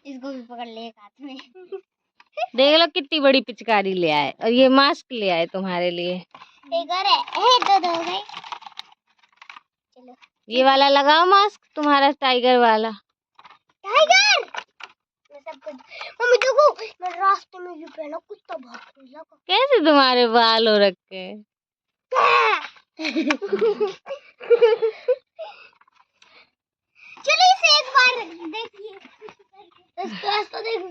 इसको भी पकड़ ले एक हाथ में। देख लो कितनी बड़ी पिचकारी ले आए और ये मास्क ले आए तुम्हारे लिए। एक और है, दो हो गए। चलो ये वाला लगाओ मास्क, तुम्हारा टाइगर वाला। टाइगर मैं सब कुछ। मम्मी देखो मैं रास्ते में ये पहना कुत्ता भागने लगा। कैसे तुम्हारे बाल हो रखे? चलो इसे एक बार देखिए, इसको देखो।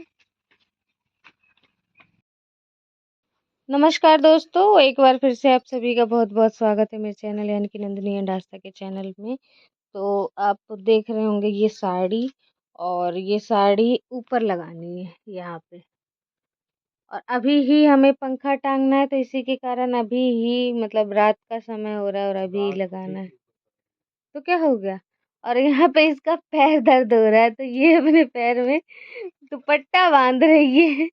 नमस्कार दोस्तों, एक बार फिर से आप सभी का बहुत बहुत स्वागत है मेरे चैनल यानी कि नंदिनी एंड आस्था के चैनल में। तो आप देख रहे होंगे ये साड़ी, और ये साड़ी ऊपर लगानी है यहाँ पे, और अभी ही हमें पंखा टांगना है, तो इसी के कारण अभी ही मतलब रात का समय हो रहा है और अभी लगाना है। तो क्या हो गया? और यहाँ पे इसका पैर दर्द हो रहा है, तो ये अपने पैर में दुपट्टा बांध रही है।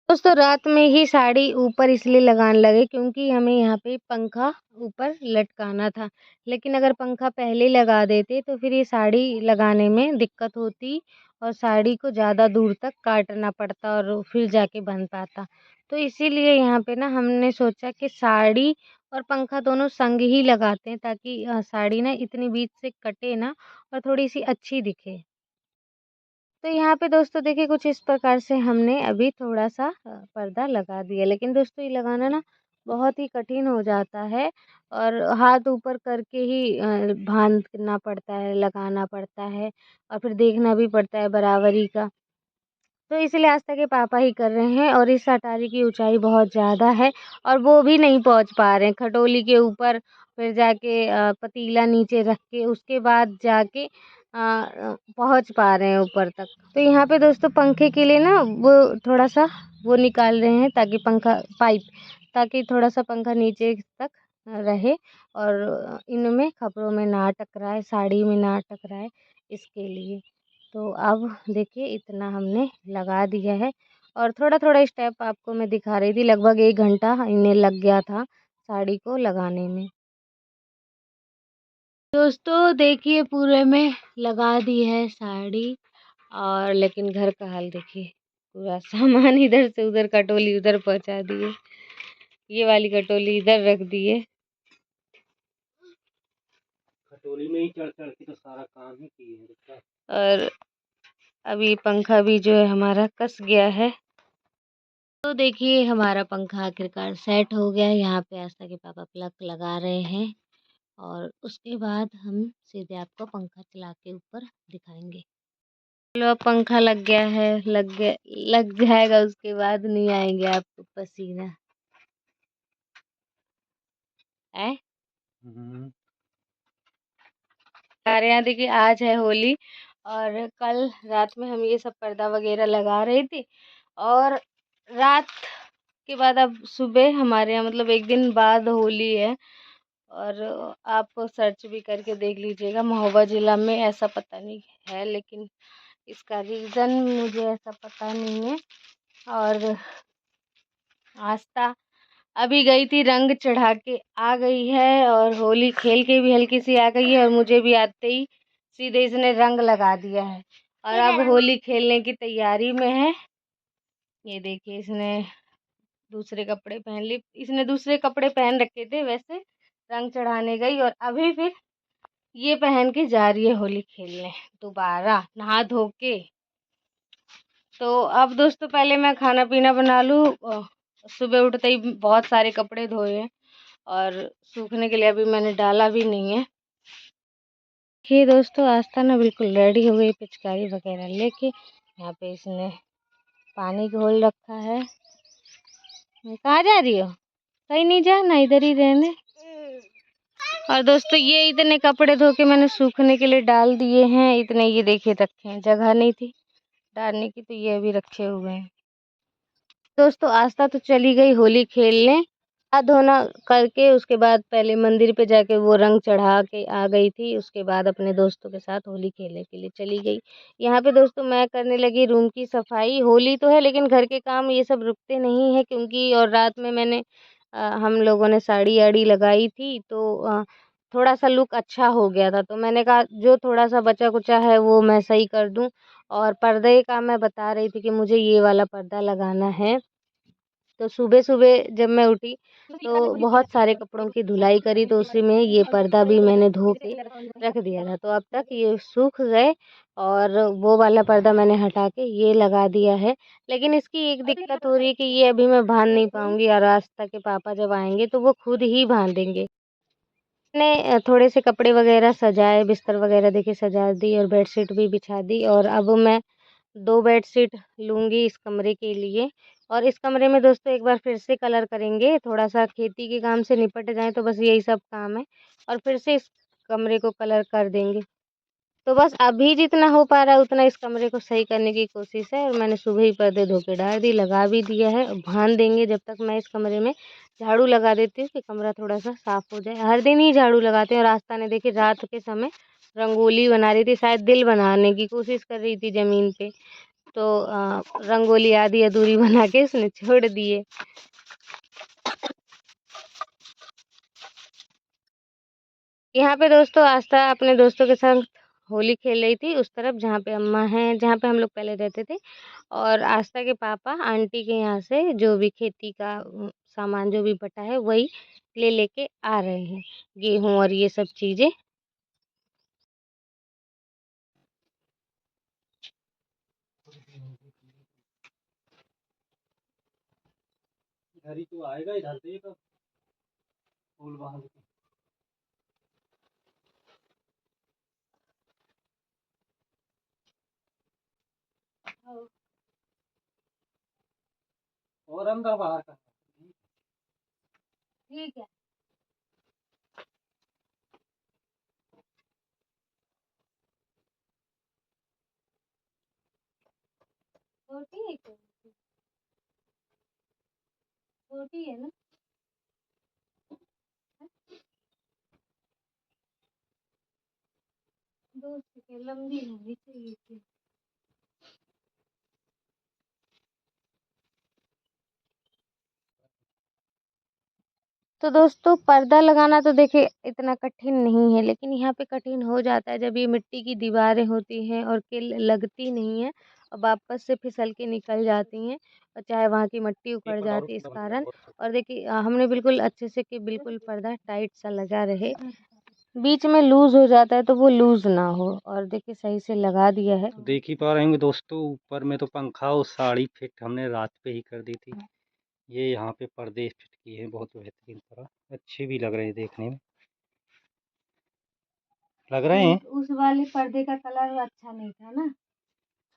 दोस्तों रात में ही साड़ी ऊपर इसलिए लगाने लगे क्योंकि हमें यहाँ पे पंखा ऊपर लटकाना था, लेकिन अगर पंखा पहले लगा देते तो फिर ये साड़ी लगाने में दिक्कत होती और साड़ी को ज़्यादा दूर तक काटना पड़ता और फिर जाके बन पाता। तो इसीलिए यहाँ पे ना हमने सोचा कि साड़ी और पंखा दोनों संग ही लगाते हैं, ताकि साड़ी ना इतनी बीच से कटे ना और थोड़ी सी अच्छी दिखे। तो यहाँ पे दोस्तों देखिए कुछ इस प्रकार से हमने अभी थोड़ा सा पर्दा लगा दिया, लेकिन दोस्तों ये लगाना ना बहुत ही कठिन हो जाता है और हाथ ऊपर करके ही बांधना पड़ता है, लगाना पड़ता है और फिर देखना भी पड़ता है बराबरी का। तो इसलिए आस्था के पापा ही कर रहे हैं, और इस अटारी की ऊंचाई बहुत ज़्यादा है और वो भी नहीं पहुंच पा रहे हैं। खटोली के ऊपर फिर जाके पतीला नीचे रख के उसके बाद जाके पहुंच पा रहे हैं ऊपर तक। तो यहाँ पे दोस्तों पंखे के लिए ना वो थोड़ा सा वो निकाल रहे हैं, ताकि पंखा पाइप, ताकि थोड़ा सा पंखा नीचे तक रहे और इनमें कपड़ों में ना टकराए, साड़ी में ना टकराए, इसके लिए। तो अब देखिए इतना हमने लगा दिया है और थोड़ा थोड़ा स्टेप आपको मैं दिखा रही थी। लगभग 1 घंटा इन्हें लग गया था साड़ी को लगाने में। दोस्तों देखिए पूरे में लगा दी है साड़ी, और लेकिन घर का हाल देखिए, पूरा सामान इधर से उधर, कटोली उधर पहुंचा दिए, ये वाली कटोली इधर रख दिए। खटोली में ही चढ़ चढ़ के तो सारा काम ही किए हैं। और अभी पंखा भी जो है हमारा कस गया है। तो देखिए हमारा पंखा आखिरकार सेट हो गया है। यहाँ पे आस्था के पापा प्लग लगा रहे हैं और उसके बाद हम सीधे आपको पंखा चला के ऊपर दिखाएंगे। चलो अब पंखा लग गया है, लग जाएगा, उसके बाद नहीं आएंगे आपको पसीना है। हमारे यहाँ देखिए आज है होली, और कल रात में हम ये सब पर्दा वगैरह लगा रहे थे, और रात के बाद अब सुबह हमारे यहाँ मतलब 1 दिन बाद होली है। और आप सर्च भी करके देख लीजिएगा, महोबा ज़िला में ऐसा पता नहीं है, लेकिन इसका रीज़न मुझे ऐसा पता नहीं है। और आस्था अभी गई थी, रंग चढ़ा के आ गई है और होली खेल के भी हल्की सी आ गई है, और मुझे भी आते ही सीधे इसने रंग लगा दिया है और अब होली खेलने की तैयारी में है। ये देखिए इसने दूसरे कपड़े पहन लिए, इसने दूसरे कपड़े पहन रखे थे वैसे, रंग चढ़ाने गई और अभी फिर ये पहन के जा रही है होली खेलने दोबारा नहा धो के। तो अब दोस्तों पहले मैं खाना पीना बना लूँ। सुबह उठते ही बहुत सारे कपड़े धोए हैं और सूखने के लिए अभी मैंने डाला भी नहीं है। ये दोस्तों आस्था ना बिल्कुल रेडी हो गई, पिचकारी वगैरह लेके। यहाँ पे इसने पानी घोल रखा है। कहाँ जा रही हो? कहीं नहीं जाना, इधर ही रहने। और दोस्तों ये इतने कपड़े धो के मैंने सूखने के लिए डाल दिए हैं, इतने ये देखिए रखे हैं, जगह नहीं थी डालने की, तो ये अभी रखे हुए हैं। दोस्तों आस्था तो चली गई होली खेलने, हाथ धोना करके उसके बाद पहले मंदिर पे जाके वो रंग चढ़ा के आ गई थी, उसके बाद अपने दोस्तों के साथ होली खेलने के लिए चली गई। यहाँ पे दोस्तों मैं करने लगी रूम की सफाई। होली तो है लेकिन घर के काम ये सब रुकते नहीं है, क्योंकि और रात में मैंने हम लोगों ने साड़ी आड़ी लगाई थी, तो थोड़ा सा लुक अच्छा हो गया था, तो मैंने कहा जो थोड़ा सा बचा कुचा है वो मैं सही कर दूं। और पर्दे का मैं बता रही थी कि मुझे ये वाला पर्दा लगाना है। तो सुबह सुबह जब मैं उठी तो बहुत सारे कपड़ों की धुलाई करी, तो उसी में ये पर्दा भी मैंने धो के रख दिया था। तो अब तक ये सूख गए और वो वाला पर्दा मैंने हटा के ये लगा दिया है। लेकिन इसकी एक दिक्कत हो रही है कि ये अभी मैं बांध नहीं पाऊंगी, और आस्था के पापा जब आएंगे तो वो खुद ही बांधेंगे। मैंने थोड़े से कपड़े वगैरह सजाए, बिस्तर वगैरह देखिए सजा दी और बेडशीट भी बिछा दी। और अब मैं 2 बेडशीट लूँगी इस कमरे के लिए। और इस कमरे में दोस्तों एक बार फिर से कलर करेंगे, थोड़ा-सा खेती के काम से निपट जाएँ तो बस यही सब काम है, और फिर से इस कमरे को कलर कर देंगे। तो बस अभी जितना हो पा रहा है उतना इस कमरे को सही करने की कोशिश है, और मैंने सुबह ही पर्दे धो के डाल दी, लगा भी दिया है। बाँध देंगे जब तक मैं इस कमरे में झाड़ू लगा देती हूँ कि कमरा थोड़ा-सा साफ हो जाए। हर दिन ही झाड़ू लगाते हैं। और आस्था ने देखिए रात के समय रंगोली बना रही थी, शायद दिल बनाने की कोशिश कर रही थी ज़मीन पे। तो रंगोली आधी अधूरी बना के उसने छोड़ दिए। यहाँ पे दोस्तों आस्था अपने दोस्तों के साथ होली खेल रही थी उस तरफ जहाँ पे अम्मा हैं, जहाँ पे हम लोग पहले रहते थे। और आस्था के पापा आंटी के यहाँ से जो भी खेती का सामान जो भी बटा है वही ले लेके आ रहे हैं, गेहूँ और ये सब चीज़ें। इधर ही तो आएगा, इधर से कब फूल बांध के। और अंदर बाहर का ठीक है। छोटी है क्या? छोटी है ना? दोस्त के लंबी होनी चाहिए थी। तो दोस्तों पर्दा लगाना तो देखिए इतना कठिन नहीं है, लेकिन यहाँ पे कठिन हो जाता है जब ये मिट्टी की दीवारें होती हैं और किल लगती नहीं है और वापस से फिसल के निकल जाती हैं, और चाहे वहाँ की मिट्टी एक उखड़ मिनट और जाती है इस दबा कारण। दो। और देखिए हमने बिल्कुल अच्छे से कि बिल्कुल पर्दा टाइट सा लगा रहे, बीच में लूज हो जाता है तो वो लूज ना हो। और देखिए सही से लगा दिया है। तो देख ही पा रहे होंगे दोस्तों, ऊपर में तो पंखा और साड़ी फिट हमने रात पे ही कर दी थी। ये यहाँ पे पर्दे फिट किए हैं बहुत बेहतरीन तरह, अच्छे भी लग रहे हैं देखने में, लग रहे हैं। उस वाले पर्दे का कलर अच्छा नहीं था ना,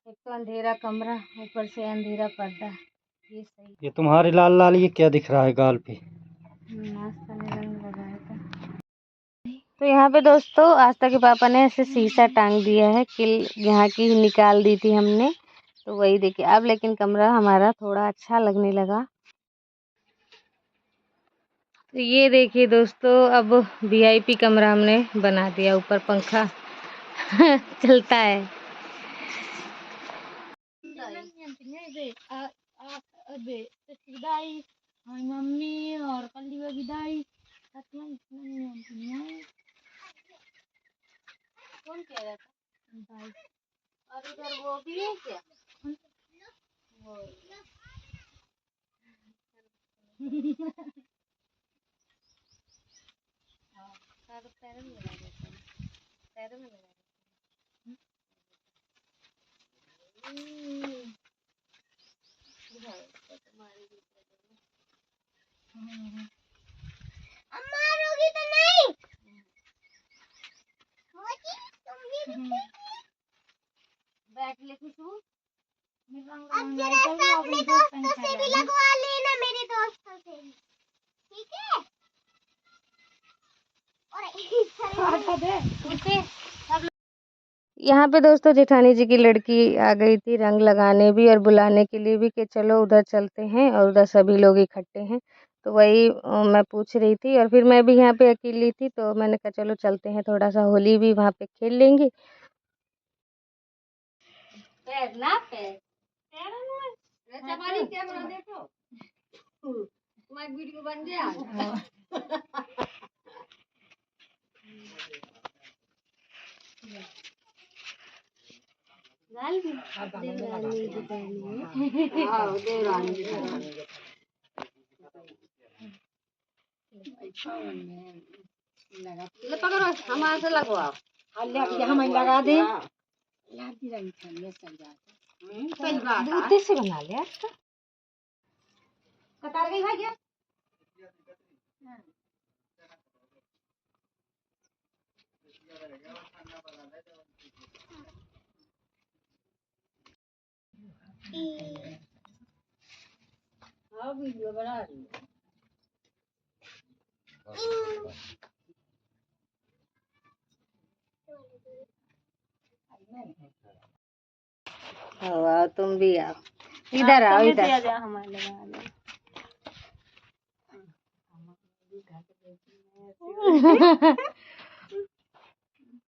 एक तो अंधेरा कमरा ऊपर से अंधेरा पर्दा, ये सही। ये तुम्हारे लाल लाल ये क्या दिख रहा है गाल पे? नाश्ता ने रंग लगाया था। तो यहाँ पे दोस्तों आस्था के पापा ने ऐसे शीशा टांग दिया है, किल यहाँ की निकाल दी थी हमने। तो वही देखिए अब लेकिन कमरा हमारा थोड़ा अच्छा लगने लगा। तो ये देखिए दोस्तों अब वीआईपी कमरा हमने बना दिया, ऊपर पंखा चलता है। मम्मी और कल विदाई कौन कह रहा था भाई? और उधर वो भी है क्या? वो हाँ, पैर में लगा देते हैं, पैर में लगा देते हैं। मारोगी तो नहीं होगी तुम भी। बैठ ले खुशबू। अब जरा सा अपने दोस्तों से भी लगवा लेना, मेरे दोस्तों से भी, ठीक है? और यहाँ पे दोस्तों जेठानी जी की लड़की आ गई थी रंग लगाने भी और बुलाने के लिए भी कि चलो उधर चलते हैं, और उधर सभी लोग इकट्ठे हैं। तो वही मैं पूछ रही थी, और फिर मैं भी यहाँ पे अकेली थी तो मैंने कहा चलो चलते हैं, थोड़ा सा होली भी वहाँ पे खेल लेंगे। पैर ना पैर कैमरा देखो, तुम्हारी वीडियो बन गया। गाल भी देवरानी जी पहनी है। हाँ देवरानी जी पहनी ले पकड़ो हमारे से लगवाओ। हम लगा दे। सही बात है। दूध से बना लिया इसका। कतार गई भाई क्या? हाँ वीडियो बना रही है। आओ तुम भी आओ, इधर आओ इधर। हमारे लगा लो।